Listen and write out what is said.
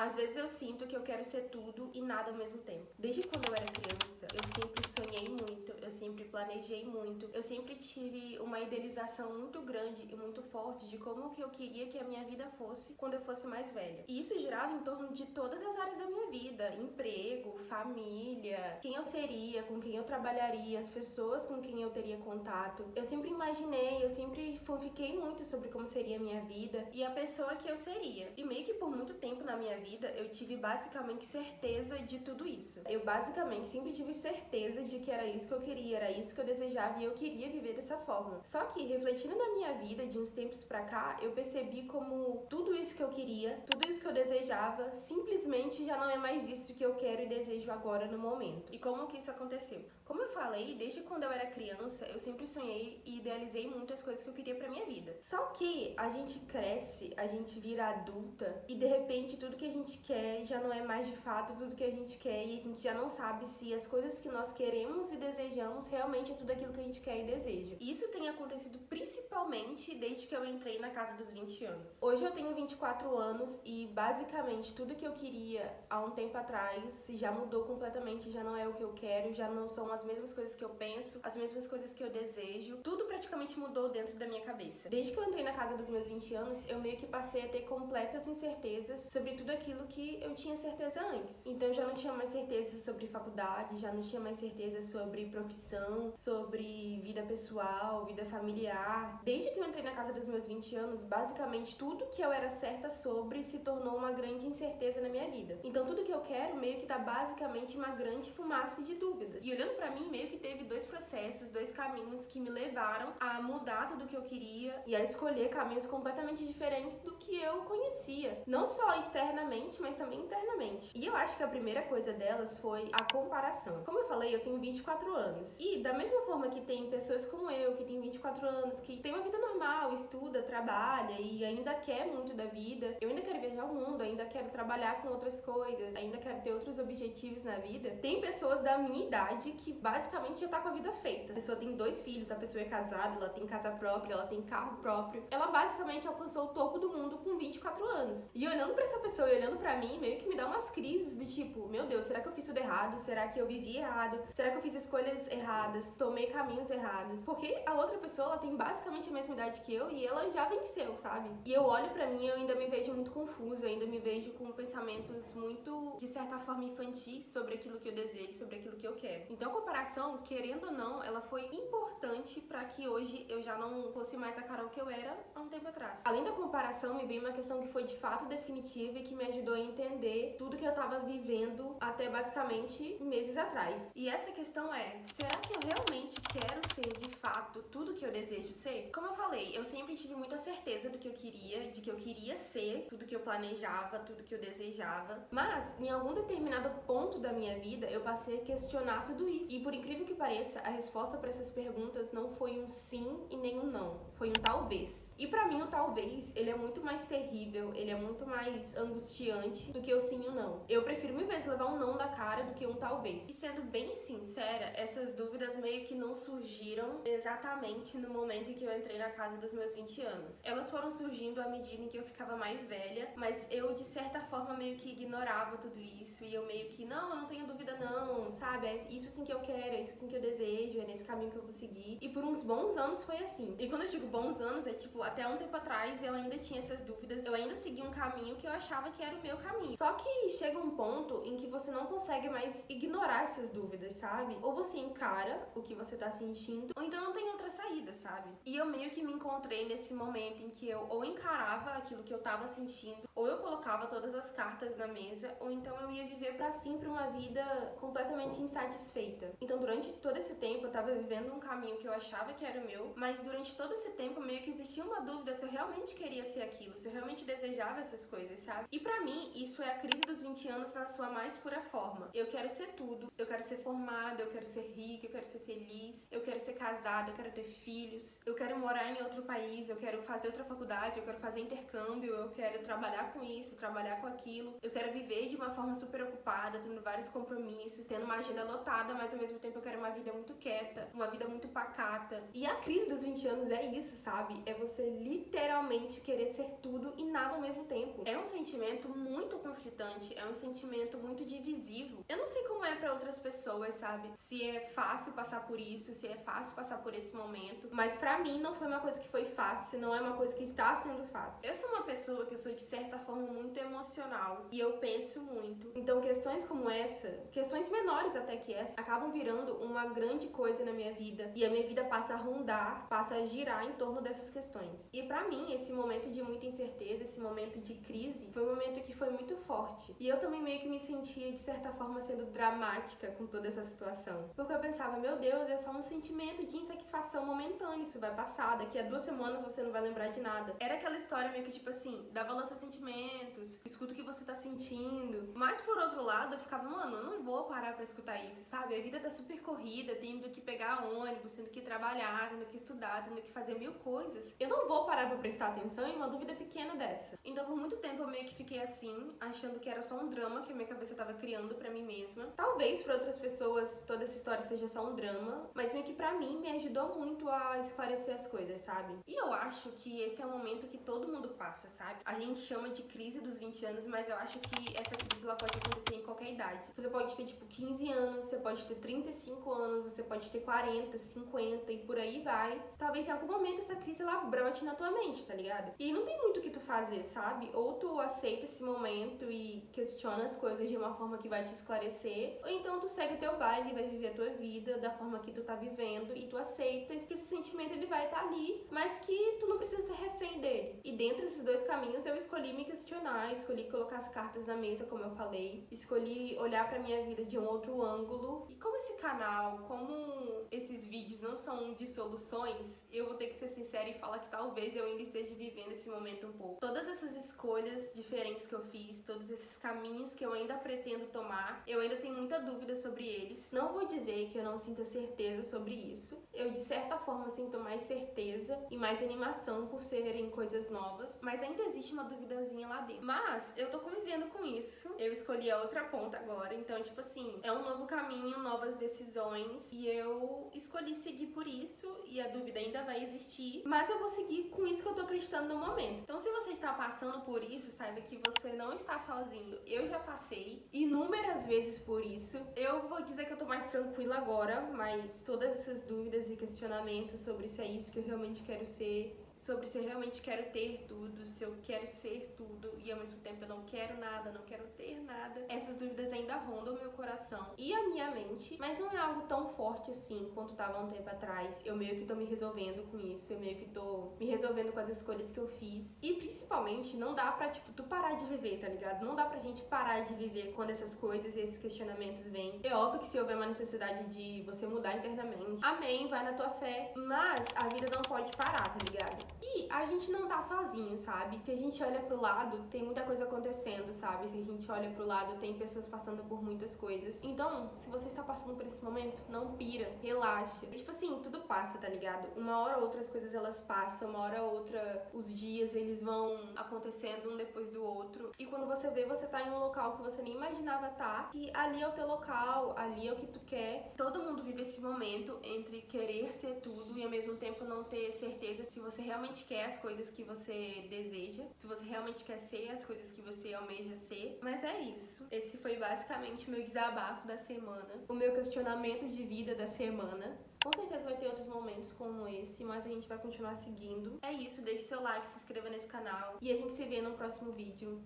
Às vezes eu sinto que eu quero ser tudo e nada ao mesmo tempo. Desde quando eu era criança, eu sempre sonhei muito, eu sempre planejei muito, eu sempre tive uma idealização muito grande e muito forte de como que eu queria que a minha vida fosse quando eu fosse mais velha. E isso girava em torno de todas as áreas da minha vida: emprego, família, quem eu seria, com quem eu trabalharia, as pessoas com quem eu teria contato. Eu sempre imaginei, eu sempre fiquei muito sobre como seria a minha vida e a pessoa que eu seria. E meio que por muito tempo na minha vida eu tive basicamente certeza de tudo isso. Eu basicamente sempre tive certeza de que era isso que eu queria, era isso que eu desejava e eu queria viver dessa forma. Só que refletindo na minha vida de uns tempos pra cá, eu percebi como tudo isso que eu queria, tudo isso que eu desejava, simplesmente já não é mais isso que eu quero e desejo agora no momento. E como que isso aconteceu? Como eu falei, desde quando eu era criança, eu sempre sonhei e idealizei muitas coisas que eu queria pra minha vida. Só que a gente cresce, a gente vira adulta e de repente tudo que a gente quer já não é mais de fato tudo que a gente quer e a gente já não sabe se as coisas que nós queremos e desejamos realmente é tudo aquilo que a gente quer e deseja. E isso tem acontecido principalmente desde que eu entrei na casa dos 20 anos. Hoje eu tenho 24 anos e basicamente tudo que eu queria há um tempo atrás já mudou completamente, já não é o que eu quero, já não são as mesmas coisas que eu penso, as mesmas coisas que eu desejo. Tudo praticamente mudou dentro da minha cabeça. Desde que eu entrei na casa dos meus 20 anos, eu meio que passei a ter completas incertezas sobre tudo aquilo que eu tinha certeza antes. Então eu já não tinha mais certeza sobre faculdade, já não tinha mais certeza sobre profissão, sobre vida pessoal, vida familiar. Desde que eu entrei na casa dos meus 20 anos, basicamente tudo que eu era certa sobre se tornou uma grande incerteza na minha vida. Então tudo que eu quero meio que tá basicamente uma grande fumaça de dúvidas. E olhando pra mim, meio que teve dois processos, dois caminhos que me levaram a mudar tudo que eu queria e a escolher caminhos completamente diferentes do que eu conhecia. Não só externamente, mas também internamente. E eu acho que a primeira coisa delas foi a comparação. Como eu falei, eu tenho 24 anos. E da mesma forma que tem pessoas como eu, que tem 24 anos, que tem uma vida normal, estuda, trabalha e ainda quer muito da vida, eu ainda quero viajar o mundo, ainda quero trabalhar com outras coisas, ainda quero ter outros objetivos na vida. Tem pessoas da minha idade que basicamente já tá com a vida feita. A pessoa tem 2 filhos, a pessoa é casada, ela tem casa própria, ela tem carro próprio. Ela basicamente alcançou o topo do mundo com 24 anos. E olhando pra essa pessoa e olhando pra mim, meio que me dá umas crises do tipo, meu Deus, será que eu fiz tudo errado? Será que eu vivi errado? Será que eu fiz escolhas erradas? Tomei caminhos errados? Porque a outra pessoa, ela tem basicamente a mesma idade que eu e ela já venceu, sabe? E eu olho pra mim e eu ainda me vejo muito confusa, ainda me vejo com pensamentos muito, de certa forma, infantis sobre aquilo que eu desejo, sobre aquilo que eu quero. Então a comparação, querendo ou não, ela foi importante pra que hoje eu já não fosse mais a Carol que eu era há um tempo atrás. Além da comparação, me veio uma questão que foi de fato definitiva e que me ajudou a entender tudo que eu tava vivendo até basicamente meses atrás. E essa questão é, será que eu realmente quero ser de fato tudo que eu desejo ser? Como eu falei, eu sempre tive muita certeza do que eu queria, de que eu queria ser tudo que eu planejava, tudo que eu desejava. Mas, em algum determinado ponto da minha vida, eu passei a questionar tudo isso. E por incrível que pareça, a resposta para essas perguntas não foi um sim e nem um não. Foi um talvez. E pra mim o talvez, ele é muito mais terrível, ele é muito mais angustiante do que o sim e o não. Eu prefiro mil vezes levar um não da cara do que um talvez. E sendo bem sincera, essas dúvidas meio que não surgiram exatamente no momento em que eu entrei na casa dos meus 20 anos. Elas foram surgindo à medida em que eu ficava mais velha, mas eu de certa forma meio que ignorava tudo isso e eu meio que, não, eu não tenho dúvida não, sabe? É isso sim que eu quero, é isso sim que eu desejo, é nesse caminho que eu vou seguir. E por uns bons anos foi assim. E quando eu digo bons anos, é tipo, até um tempo atrás eu ainda tinha essas dúvidas, eu ainda seguia um caminho que eu achava que era o meu caminho. Só que chega um ponto em que você não consegue mais ignorar essas dúvidas, sabe? Ou você encara o que você tá sentindo, ou então não tem outra saída, sabe? E eu meio que me encontrei nesse momento em que eu ou encarava aquilo que eu tava sentindo, ou eu colocava todas as cartas na mesa, ou então eu ia viver pra sempre uma vida completamente insatisfeita. Então durante todo esse tempo eu tava vivendo um caminho que eu achava que era o meu, mas durante todo esse tempo meio que existia uma dúvida se eu realmente queria ser aquilo, se eu realmente desejava essas coisas, sabe? E pra mim, isso é a crise dos 20 anos na sua mais pura forma. Eu quero ser tudo, eu quero ser formada, eu quero ser rica, eu quero ser feliz, eu quero ser casada, eu quero ter filhos, eu quero morar em outro país, eu quero fazer outra faculdade, eu quero fazer intercâmbio, eu quero trabalhar com isso, trabalhar com aquilo, eu Eu quero viver de uma forma super ocupada, tendo vários compromissos, tendo uma agenda lotada, mas ao mesmo tempo eu quero uma vida muito quieta, uma vida muito pacata. E a crise dos 20 anos é isso, sabe? É você literalmente querer ser tudo e nada ao mesmo tempo. É um sentimento muito conflitante, é um sentimento muito divisivo. Eu não sei como é pra outras pessoas, sabe? Se é fácil passar por isso, se é fácil passar por esse momento, mas pra mim não foi uma coisa que foi fácil, não é uma coisa que está sendo fácil. Eu sou uma pessoa que eu sou de certa forma muito emocional e eu penso muito. Então questões como essa, questões menores até que essa, acabam virando uma grande coisa na minha vida e a minha vida passa a rondar, passa a girar em torno dessas questões. E pra mim, esse momento de muita incerteza, esse momento de crise, foi um momento que foi muito forte. E eu também meio que me sentia, de certa forma, sendo dramática com toda essa situação. Porque eu pensava, meu Deus, é só um sentimento de insatisfação momentâneo, isso vai passar, daqui a 2 semanas você não vai lembrar de nada. Era aquela história meio que tipo assim, dá valor aos seus sentimentos, escuta o que você tá sentindo. Mas por outro lado, eu ficava, mano, eu não vou parar pra escutar isso, sabe? A vida tá super corrida, tendo que pegar ônibus, tendo que trabalhar, tendo que estudar, tendo que fazer 1000 coisas. Eu não vou parar pra prestar atenção em uma dúvida pequena dessa. Então por muito tempo eu meio que fiquei assim, achando que era só um drama que a minha cabeça tava criando pra mim mesma. Talvez pra outras pessoas toda essa história seja só um drama, mas meio que pra mim me ajudou muito a esclarecer as coisas, sabe? E eu acho que esse é um momento que todo mundo passa, sabe? A gente chama de crise dos 20 anos, mas eu acho que essa crise ela pode acontecer em qualquer idade. Você pode ter tipo 15 anos, você pode ter 35 anos, você pode ter 40, 50 e por aí vai. Talvez em algum momento essa crise ela brote na tua mente, tá ligado? E não tem muito o que tu fazer, sabe? Ou tu aceita esse momento e questiona as coisas de uma forma que vai te esclarecer, ou então tu segue o teu baile, vai viver a tua vida da forma que tu tá vivendo e tu aceita que esse sentimento ele vai estar ali, mas que tu não precisa ser refém dele. E dentre esses dois caminhos eu escolhi me questionar, escolhi colocar as cartas na mesa, como eu falei, escolhi olhar pra minha vida de um outro ângulo. E como esse canal, como esses vídeos não são de soluções, eu vou ter que ser sincera e falar que talvez eu ainda esteja vivendo esse momento um pouco. Todas essas escolhas diferentes que eu fiz, todos esses caminhos que eu ainda pretendo tomar, eu ainda tenho muita dúvida sobre eles. Não vou dizer que eu não sinta certeza sobre isso. Eu, de certa forma, sinto mais certeza e mais animação por serem coisas novas, mas ainda existe uma duvidazinha lá dentro. Mas eu tô convivendo com isso. Eu escolhi a outra ponta agora, então, tipo assim, é um novo caminho, novas decisões, e eu escolhi seguir por isso, e a dúvida ainda vai existir, mas eu vou seguir com isso que eu tô acreditando no momento. Então, se você está passando por isso, saiba que você não está sozinho. Eu já passei inúmeras vezes por isso. Eu vou dizer que eu tô mais tranquila agora, mas todas essas dúvidas e questionamentos sobre se é isso que eu realmente quero ser, sobre se eu realmente quero ter tudo, se eu quero ser tudo e ao mesmo tempo eu não quero nada, não quero ter nada. Essas dúvidas ainda rondam o meu coração e a minha mente, mas não é algo tão forte assim quanto tava há um tempo atrás. Eu meio que tô me resolvendo com isso, eu meio que tô me resolvendo com as escolhas que eu fiz. E principalmente não dá pra, tipo, tu parar de viver, tá ligado? Não dá pra gente parar de viver quando essas coisas e esses questionamentos vêm. É óbvio que se houver uma necessidade de você mudar internamente, amém, vai na tua fé, mas a vida não pode parar, tá ligado? E a gente não tá sozinho, sabe? Se a gente olha pro lado, tem muita coisa acontecendo, sabe? Se a gente olha pro lado, tem pessoas passando por muitas coisas. Então, se você está passando por esse momento, não pira, relaxa. E, tipo assim, tudo passa, tá ligado? Uma hora ou outra as coisas elas passam, uma hora ou outra os dias eles vão acontecendo um depois do outro. E quando você vê, você tá em um local que você nem imaginava estar, que ali é o teu local, ali é o que tu quer. Todo mundo vive esse momento entre querer ser tudo e ao mesmo tempo não ter certeza se você realmente quer as coisas que você deseja, se você realmente quer ser as coisas que você almeja ser. Mas é isso. Esse foi basicamente o meu desabafo da semana, o meu questionamento de vida da semana. Com certeza vai ter outros momentos como esse, mas a gente vai continuar seguindo. É isso, deixe seu like, se inscreva nesse canal e a gente se vê no próximo vídeo.